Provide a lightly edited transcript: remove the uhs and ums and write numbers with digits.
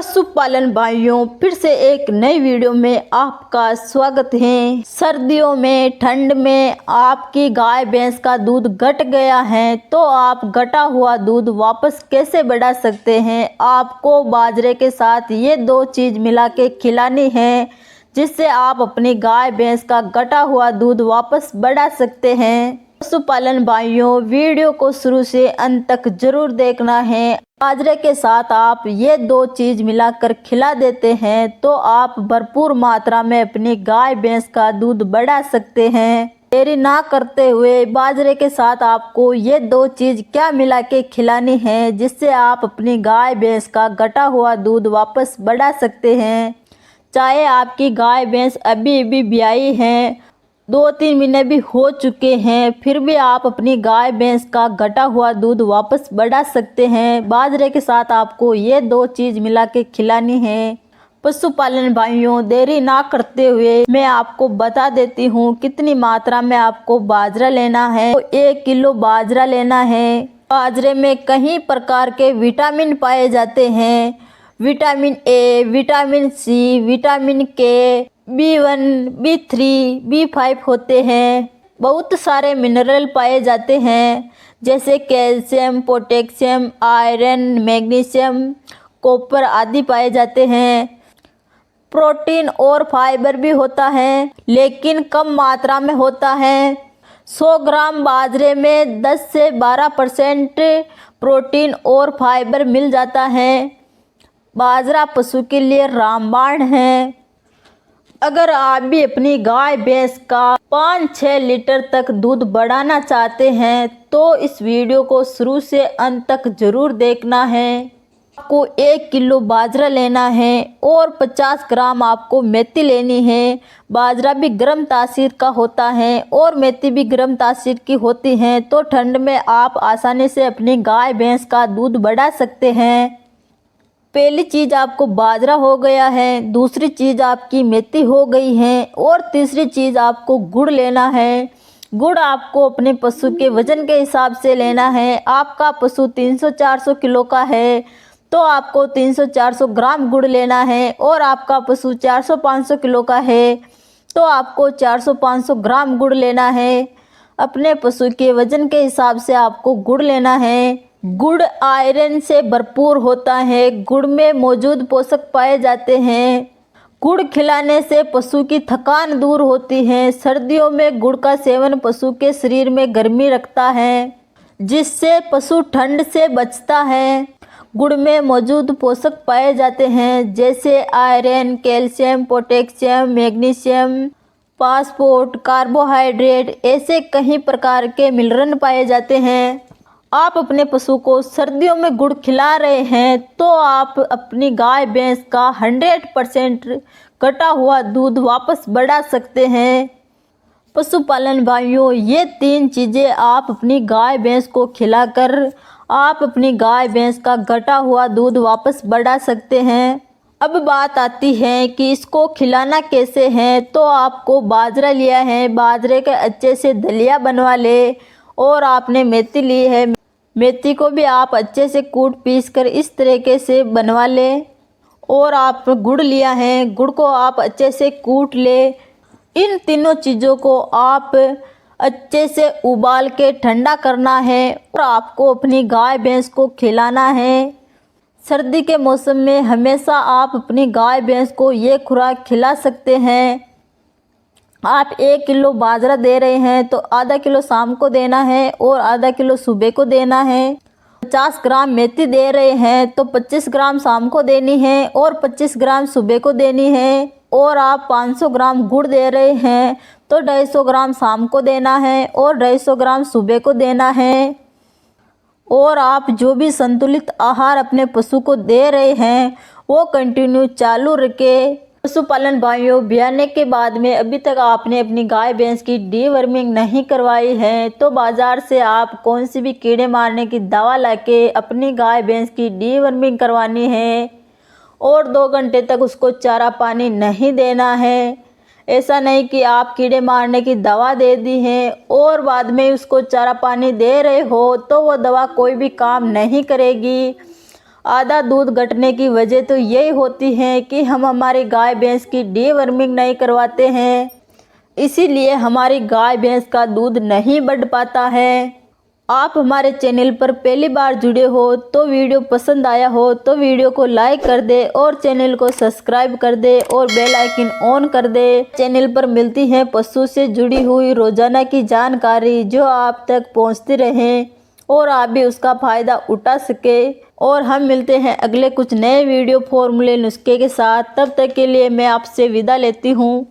पशुपालन भाइयों, फिर से एक नई वीडियो में आपका स्वागत है। सर्दियों में, ठंड में आपकी गाय भैंस का दूध घट गया है तो आप घटा हुआ दूध वापस कैसे बढ़ा सकते हैं। आपको बाजरे के साथ ये दो चीज़ मिला के खिलानी है जिससे आप अपनी गाय भैंस का घटा हुआ दूध वापस बढ़ा सकते हैं। पशुपालन भाइयों, वीडियो को शुरू से अंत तक जरूर देखना है। बाजरे के साथ आप ये दो चीज मिलाकर खिला देते हैं तो आप भरपूर मात्रा में अपनी गाय भैंस का दूध बढ़ा सकते हैं। देरी ना करते हुए बाजरे के साथ आपको ये दो चीज क्या मिला के खिलानी है जिससे आप अपनी गाय भैंस का घटा हुआ दूध वापस बढ़ा सकते हैं। चाहे आपकी गाय भैंस अभी ब्याई है, 2-3 महीने भी हो चुके हैं, फिर भी आप अपनी गाय भैंस का घटा हुआ दूध वापस बढ़ा सकते हैं। बाजरे के साथ आपको ये दो चीज़ मिला के खिलानी है। पशुपालन भाइयों, देरी ना करते हुए मैं आपको बता देती हूँ कितनी मात्रा में आपको बाजरा लेना है। 1 किलो बाजरा लेना है। बाजरे में कई प्रकार के विटामिन पाए जाते हैं। Vitamin A, vitamin C, vitamin K, B1, B3, B5 होते हैं। बहुत सारे मिनरल पाए जाते हैं जैसे calcium, potassium, iron, magnesium, copper आदि पाए जाते हैं। प्रोटीन और फाइबर भी होता है लेकिन कम मात्रा में होता है। 100 ग्राम बाजरे में 10 से 12% प्रोटीन और फाइबर मिल जाता है। बाजरा पशु के लिए रामबाण है। अगर आप भी अपनी गाय भैंस का 5-6 लीटर तक दूध बढ़ाना चाहते हैं तो इस वीडियो को शुरू से अंत तक जरूर देखना है। आपको 1 किलो बाजरा लेना है और 50 ग्राम आपको मेथी लेनी है। बाजरा भी गर्म तासीर का होता है और मेथी भी गर्म तासीर की होती है तो ठंड में आप आसानी से अपनी गाय भैंस का दूध बढ़ा सकते हैं। पहली चीज़ आपको बाजरा हो गया है, दूसरी चीज़ आपकी मेथी हो गई है और तीसरी चीज़ आपको गुड़ लेना है। गुड़ आपको अपने पशु के वजन के हिसाब से लेना है। आपका पशु 300-400 किलो का है तो आपको 300-400 ग्राम गुड़ लेना है और आपका पशु 400-500 किलो का है तो आपको 400-500 ग्राम गुड़ लेना है। अपने पशु के वजन के हिसाब से आपको गुड़ लेना है। गुड़ आयरन से भरपूर होता है। गुड़ में मौजूद पोषक पाए जाते हैं। गुड़ खिलाने से पशु की थकान दूर होती है। सर्दियों में गुड़ का सेवन पशु के शरीर में गर्मी रखता है जिससे पशु ठंड से बचता है। गुड़ में मौजूद पोषक पाए जाते हैं जैसे iron, calcium, potassium, magnesium, phosphorus, carbohydrate, ऐसे कई प्रकार के मिनरल पाए जाते हैं। आप अपने पशु को सर्दियों में गुड़ खिला रहे हैं तो आप अपनी गाय भैंस का 100% घटा हुआ दूध वापस बढ़ा सकते हैं। पशुपालन भाइयों, ये 3 चीज़ें आप अपनी गाय भैंस को खिलाकर आप अपनी गाय भैंस का घटा हुआ दूध वापस बढ़ा सकते हैं। अब बात आती है कि इसको खिलाना कैसे है। तो आपको बाजरा लिया है, बाजरे के अच्छे से दलिया बनवा ले और आपने मेथी ली है, मेथी को भी आप अच्छे से कूट पीस कर इस तरीके से बनवा लें। और आप गुड़ लिया है, गुड़ को आप अच्छे से कूट ले। इन तीनों चीज़ों को आप अच्छे से उबाल के ठंडा करना है और आपको अपनी गाय भैंस को खिलाना है। सर्दी के मौसम में हमेशा आप अपनी गाय भैंस को ये खुराक खिला सकते हैं। आप 1 किलो बाजरा दे रहे हैं तो आधा किलो शाम को देना है और आधा किलो सुबह को देना है। 50 ग्राम मेथी दे रहे हैं तो 25 ग्राम शाम को देनी है और 25 ग्राम सुबह को देनी है। और आप 500 ग्राम गुड़ दे रहे हैं तो 250 ग्राम शाम को देना है और 250 ग्राम सुबह को देना है। और आप जो भी संतुलित आहार अपने पशु को दे रहे हैं वो कंटिन्यू चालू रखें। पशुपालन भाइयों, ब्याने के बाद में अभी तक आपने अपनी गाय भैंस की डीवर्मिंग नहीं करवाई है तो बाज़ार से आप कौन सी भी कीड़े मारने की दवा लाके अपनी गाय भैंस की डीवर्मिंग करवानी है और 2 घंटे तक उसको चारा पानी नहीं देना है। ऐसा नहीं कि आप कीड़े मारने की दवा दे दी है और बाद में उसको चारा पानी दे रहे हो तो वो दवा कोई भी काम नहीं करेगी। आधा दूध घटने की वजह तो यही होती है कि हम हमारी गाय भैंस की डीवर्मिंग नहीं करवाते हैं, इसीलिए हमारी गाय भैंस का दूध नहीं बढ़ पाता है। आप हमारे चैनल पर पहली बार जुड़े हो तो वीडियो पसंद आया हो तो वीडियो को लाइक कर दे और चैनल को सब्सक्राइब कर दे और बेल आइकन ऑन कर दे। चैनल पर मिलती है पशु से जुड़ी हुई रोजाना की जानकारी जो आप तक पहुंचती रहे और आप भी उसका फ़ायदा उठा सके। और हम मिलते हैं अगले कुछ नए वीडियो फॉर्मूले नुस्खे के साथ। तब तक के लिए मैं आपसे विदा लेती हूँ।